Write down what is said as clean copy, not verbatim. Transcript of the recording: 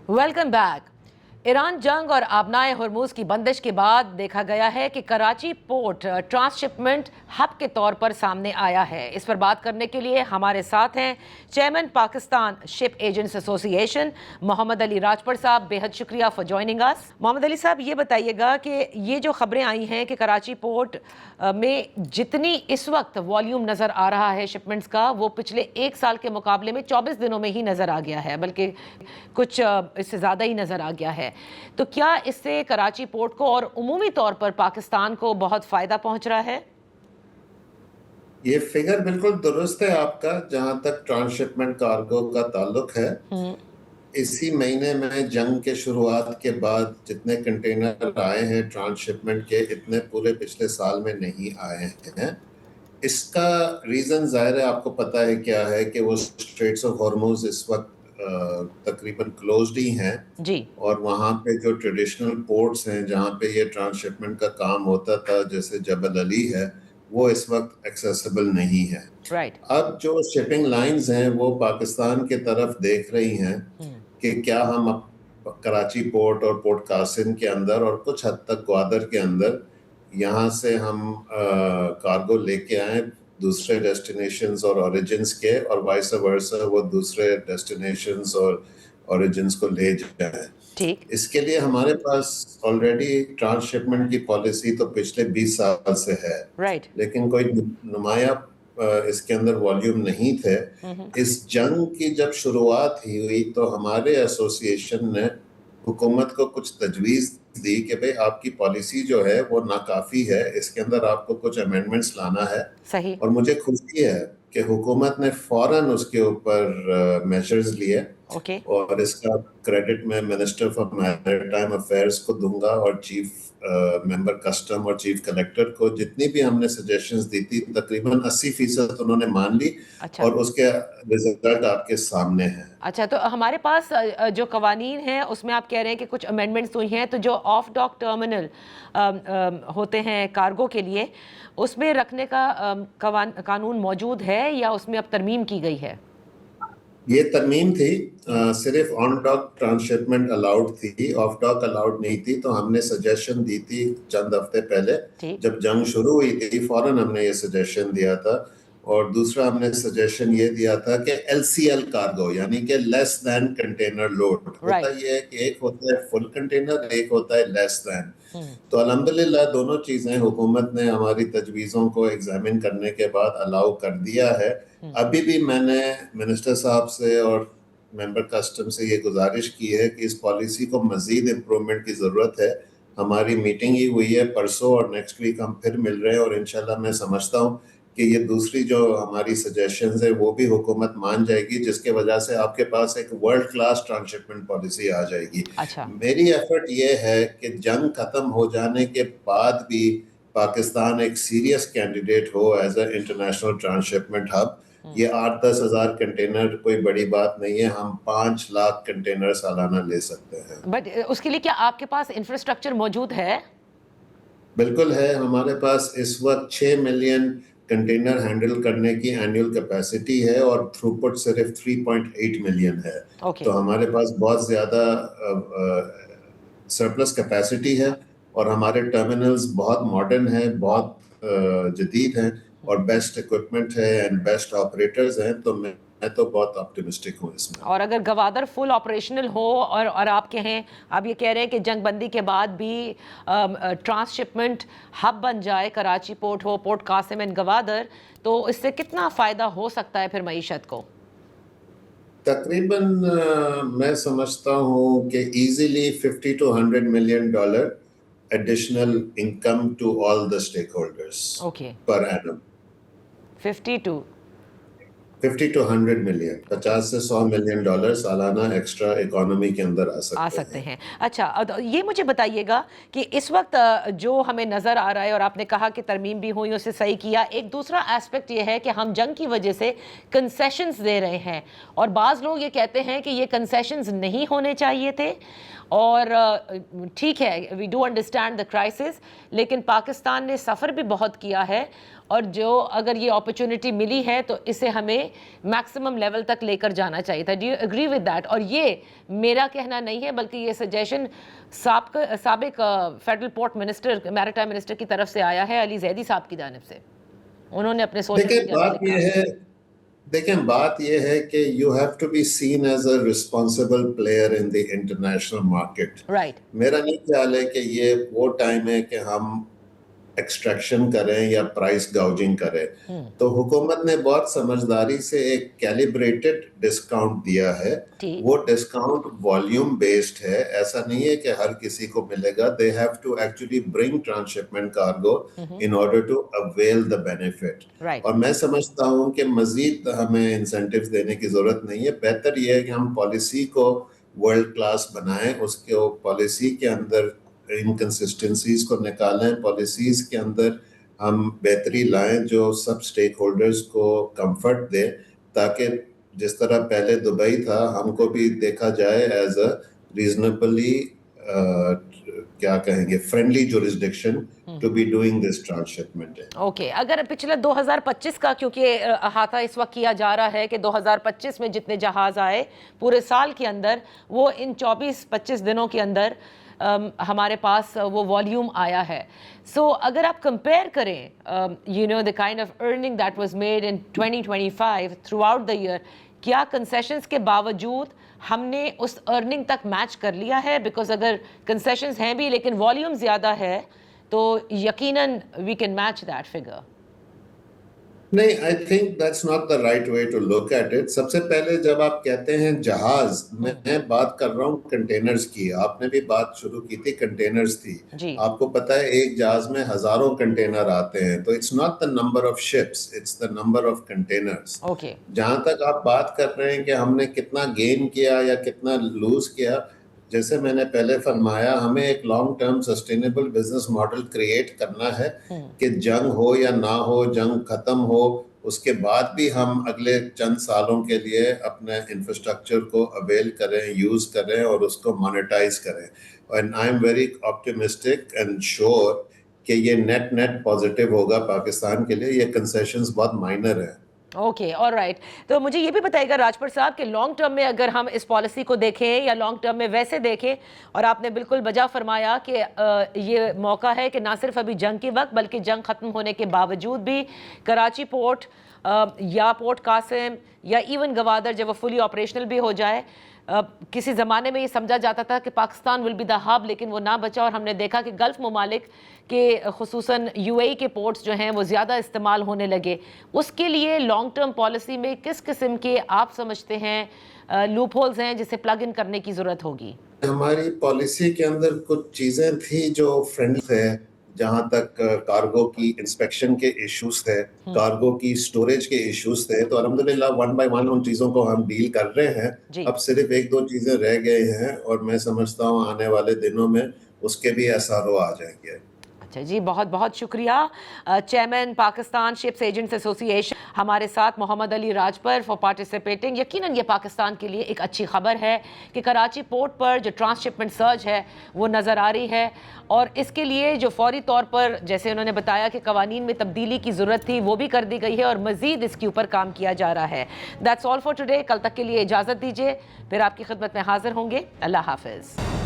Welcome back. Iran जंग और आबनाए हरमुज की बंदिश के बाद देखा गया है कि कराची पोर्ट ट्रांसशिपमेंट हब के तौर पर सामने आया है। इस पर बात करने के लिए हमारे साथ हैं chairman Pakistan ship agents association Mohammad Ali Rajpur sahab. बेहद शुक्रिया for joining us. Mohammad Ali sahab, ये बताइएगा कि ये जो खबरें आई हैं कि कराची पोर्ट में जितनी इस वक्त वॉल्यूम नज़र आ रहा है शिपमेंट्स का, वो पिछले एक साल के मुकाबले में 24 दिनों में ही नज़र आ गया है, बल्कि कुछ इससे ज़्यादा ही नज़र आ गया है। तो क्या इससे कराची पोर्ट को और उमूमी तौर पर पाकिस्तान को बहुत फायदा पहुंच रहा है? ये फिगर बिल्कुल दुरुस्त है आपका। जहां तक ट्रांसशिपमेंट कार्गो का ताल्लुक है, इसी महीने में जंग के शुरुआत के बाद जितने कंटेनर आए हैं ट्रांसशिपमेंट के, इतने पूरे पिछले साल में नहीं आए हैं। इसका रीजन जाहिर है, आपको पता है क्या है, कि वो स्ट्रेट्स ऑफ हॉर्मुज इस वक्त तकरीबन क्लोज्ड ही हैं जी। और वहाँ पे जो ट्रेडिशनल पोर्ट्स हैं जहाँ पे ये ट्रांसशिपमेंट का काम होता था, जैसे जबल अली है, वो इस वक्त एक्सेसिबल नहीं है। राइट। अब जो शिपिंग लाइंस हैं वो पाकिस्तान की तरफ देख रही हैं कि क्या हम कराची पोर्ट और पोर्ट कासिम के अंदर और कुछ हद तक ग्वादर के अंदर यहाँ से हम कार्गो लेके आए दूसरे डेस्टिनेशंस और ओरिजिन्स के, और वाइस वर्सा वो दूसरे डेस्टिनेशंस और ओरिजिन्स को ले जाएं। ठीक। इसके लिए हमारे पास ऑलरेडी ट्रांसशिपमेंट की पॉलिसी तो पिछले 20 साल से है, राइट। लेकिन कोई नुमाया इसके अंदर वॉल्यूम नहीं थे। इस जंग की जब शुरुआत ही हुई तो हमारे एसोसिएशन ने हुकूमत को कुछ तजवीज़ दी कि भाई आपकी पॉलिसी जो है वो नाकाफ़ी है, इसके अंदर आपको कुछ अमेंडमेंट्स लाना है। सही। और मुझे खुशी है कि हुकूमत ने फौरन उसके ऊपर मेजर्स लिए। ओके। और इसका क्रेडिट मैं मिनिस्टर फॉर मैरीटाइम अफेयर्स को दूंगा और चीफ मेंबर कस्टम और चीफ कलेक्टर को। जितनी भी हमने सजेशंस दी थी तकरीबन 80% उन्होंने मान ली। अच्छा। और उसके रिजल्ट आपके सामने हैं। अच्छा, तो हमारे पास जो कवानीन हैं उसमें आप कह रहे हैं कि कुछ अमेंडमेंट्स हुई हैं, तो जो ऑफ डॉक टर्मिनल होते हैं कार्गो के लिए, उसमें रखने का कानून मौजूद है या उसमें अब तरमीम की गई है? ये तरमीम थी। सिर्फ ऑन डॉक ट्रांसशिपमेंट अलाउड थी, ऑफ डॉक अलाउड नहीं थी। तो हमने सजेशन दी थी चंद हफ्ते पहले, जब जंग शुरू हुई थी फौरन हमने ये सजेशन दिया था। और दूसरा हमने सजेशन ये दिया था कि LCL कार्गो, यानी कि लेस दैन कंटेनर लोड होता ये है कि एक होता है फुल कंटेनर, एक होता है लेस दैन। तो अल्हम्दुलिल्लाह दोनों चीजें हुकूमत ने हमारी तजवीज़ों को एग्जामिन करने के बाद अलाउ कर दिया है। अभी भी मैंने मिनिस्टर साहब से और मेंबर कस्टम से ये गुजारिश की है कि इस पॉलिसी को मजीद इम्प्रूवमेंट की ज़रूरत है। हमारी मीटिंग ही हुई है परसों और नेक्स्ट वीक हम फिर मिल रहे हैं, और इंशाल्लाह मैं समझता हूँ कि ये दूसरी जो हमारी सजेशंस है वो भी हुकूमत मान जाएगी, जिसके वजह से आपके पास एक वर्ल्ड क्लास ट्रांसशिपमेंट पॉलिसी आ जाएगी। अच्छा। मेरी एफर्ट ये है कि जंग खत्म हो जाने के बाद भी पाकिस्तान एक सीरियस कैंडिडेट हो as a international transshipment hub. ये 8-10 हज़ार कंटेनर कोई बड़ी बात नहीं है, हम 5 लाख कंटेनर सालाना ले सकते हैं। बट उसके लिए क्या आपके पास इंफ्रास्ट्रक्चर मौजूद है? बिल्कुल है। हमारे पास इस वक्त 6 मिलियन कंटेनर हैंडल करने की एनुअल कैपेसिटी है और थ्रूपुट सिर्फ 3.8 मिलियन है। तो हमारे पास बहुत ज़्यादा सरप्लस कैपेसिटी है और हमारे टर्मिनल्स बहुत मॉडर्न हैं, बहुत जदीद हैं और बेस्ट इक्विपमेंट है एंड बेस्ट ऑपरेटर्स हैं। तो मैं तो बहुत ऑप्टिमिस्टिक हूँ इसमें। और अगर गवादर फुल ऑपरेशनल हो और आप कहें, आप ये कह रहे हैं कि जंग बंदी के बाद भी ट्रांसशिपमेंट हब बन जाए, कराची पोर्ट हो, पोर्ट कासिम एंड गवादर, तो इससे कितना फ़ायदा हो सकता है फिर मईशत को? तकरीबन मैं समझता हूँ कि easily $50 to $100 million additional income to all the stakeholders per annum. 50 to 100 million, 50 से 100 मिलियन डॉलर सालाना एक्स्ट्रा इकोनॉमी के अंदर आ सकते हैं। अच्छा, ये मुझे बताइएगा कि इस वक्त जो हमें नज़र आ रहा है, और आपने कहा कि तरमीम भी हुई, उसे सही किया, एक दूसरा एस्पेक्ट ये है कि हम जंग की वजह से कंसेशंस दे रहे हैं और बाज़ लोग ये कहते हैं कि ये कंसेशंस नहीं होने चाहिए थे اور ٹھیک ہے we do understand the crisis, لیکن پاکستان نے سفر بھی بہت کیا ہے, اور جو اگر یہ اپرچونٹی ملی ہے تو اسے ہمیں میکسیمم لیول تک لے کر جانا چاہیے تھا. Do you agree with that? اور یہ میرا کہنا نہیں ہے بلکہ یہ سجیشن سابق federal port minister, maritime minister کی طرف سے آیا ہے, علی زیدی صاحب کی جانب سے. انہوں نے اپنے سوشل میڈیا پہ لکھا. دیکھیں بات یہ ہے کہ you have to be seen as a responsible player in the international market. Right. میرا نہیں خیال ہے کہ یہ وہ ٹائم ہے کہ ہم ایکسٹریکشن کریں یا پرائس گاؤجنگ کریں. تو حکومت نے بہت سمجھداری سے ایک کیلیبریٹڈ ڈسکاؤنٹ دیا ہے. وہ ڈسکاؤنٹ والیوم بیسڈ ہے, ایسا نہیں ہے کہ ہر کسی کو ملے گا. They have to actually bring transshipment cargo in order to avail the benefit. اور میں سمجھتا ہوں کہ مزید ہمیں انسینٹیو دینے کی ضرورت نہیں ہے. بہتر یہ ہے کہ ہم پالیسی کو ورلڈ کلاس بنائیں, اس کے پالیسی کے اندر انکنسسٹنسیز کو نکالیں, پالیسیز کے اندر ہم بہتری لائیں جو سب سٹیک ہولڈرز کو کمفرٹ دے, تاکہ جس طرح پہلے دبئی تھا ہم کو بھی دیکھا جائے ایز اے ریزنیبلی کیا کہیں گے friendly jurisdiction to be doing this transshipment. Okay, اگر پچھلا 2025 کا کیونکہ احاطہ اس وقت کیا جا رہا ہے کہ 2025 میں جتنے جہاز آئے پورے سال کے اندر, وہ ان 24-25 دنوں کے اندر ہمارے پاس وہ والیوم آیا ہے. سو اگر آپ کمپیئر کریں you know the kind of earning that was made in 2025 throughout the year, کیا کنسیشنز کے باوجود ہم نے اس ارننگ تک میچ کر لیا ہے؟ بیکاز اگر کنسیشنز ہیں بھی لیکن والیوم زیادہ ہے تو یقیناً we can match that figure. نہیں, I think that's not the right way to look at it. سب سے پہلے جب آپ کہتے ہیں جہاز, میں بات کر رہا ہوں کنٹینرز کی. آپ نے بھی بات شروع کی تھی کنٹینرز تھی. آپ کو پتا ہے ایک جہاز میں ہزاروں کنٹینر آتے ہیں, تو it's not the number of ships, it's the number of containers. جہاں تک آپ بات کر رہے ہیں کہ ہم نے کتنا گین کیا یا کتنا لوز کیا, جیسے میں نے پہلے فرمایا, ہمیں ایک long term sustainable business model create کرنا ہے کہ جنگ ہو یا نہ ہو, جنگ ختم ہو, اس کے بعد بھی ہم اگلے چند سالوں کے لیے اپنے انفراسٹرکچر کو اویل کریں, یوز کریں اور اس کو مانیٹائز کریں. And I am very optimistic and sure کہ یہ نیٹ پازیٹیو ہوگا پاکستان کے لیے. یہ کنسیشنز بہت مائنر ہیں. Okay, all right. تو مجھے یہ بھی بتائیے گا راجپور صاحب کہ لانگ ٹرم میں اگر ہم اس پالیسی کو دیکھیں یا لانگ ٹرم میں ویسے دیکھیں, اور آپ نے بالکل بجا فرمایا کہ یہ موقع ہے کہ نہ صرف ابھی جنگ کے وقت بلکہ جنگ ختم ہونے کے باوجود بھی کراچی پورٹ یا پورٹ قاسم یا ایون گوادر جب وہ فلی آپریشنل بھی ہو جائے, کسی زمانے میں یہ سمجھا جاتا تھا کہ Pakistan will be the hub, لیکن وہ نہ بچا, اور ہم نے دیکھا کہ گلف ممالک کے خصوصاً یو اے ای کے پورٹس جو ہیں وہ زیادہ استعمال ہونے لگے. اس کے لیے لانگ ٹرم پالیسی میں کس قسم کے آپ سمجھتے ہیں لوپ ہولز ہیں جسے پلگ ان کرنے کی ضرورت ہوگی؟ ہماری پالیسی کے اندر کچھ چیزیں تھیں جو فرینڈلی ہے, جہاں تک کارگو کی انسپیکشن کے ایشوز تھے, کارگو کی سٹوریج کے ایشوز تھے, تو الحمدللہ 1 by 1 ان چیزوں کو ہم ڈیل کر رہے ہیں. اب صرف 1-2 چیزیں رہ گئے ہیں, اور میں سمجھتا ہوں آنے والے دنوں میں اس کے بھی اثر آ جائیں گے. اچھا جی, بہت بہت شکریہ چیئرمین پاکستان شپس ایجنٹس ایسوسی ایشن ہمارے ساتھ محمد علی راجپر فار پارٹیسپیٹنگ. یقیناً یہ پاکستان کے لیے ایک اچھی خبر ہے کہ کراچی پورٹ پر جو ٹرانسشپمنٹ سرج ہے وہ نظر آ رہی ہے, اور اس کے لیے جو فوری طور پر جیسے انہوں نے بتایا کہ قوانین میں تبدیلی کی ضرورت تھی وہ بھی کر دی گئی ہے, اور مزید اس کے اوپر کام کیا جا رہا ہے. That's all for today. کل تک کے لیے اجازت دیجیے, پھر آپ کی خدمت میں حاضر ہوں گے. اللہ حافظ.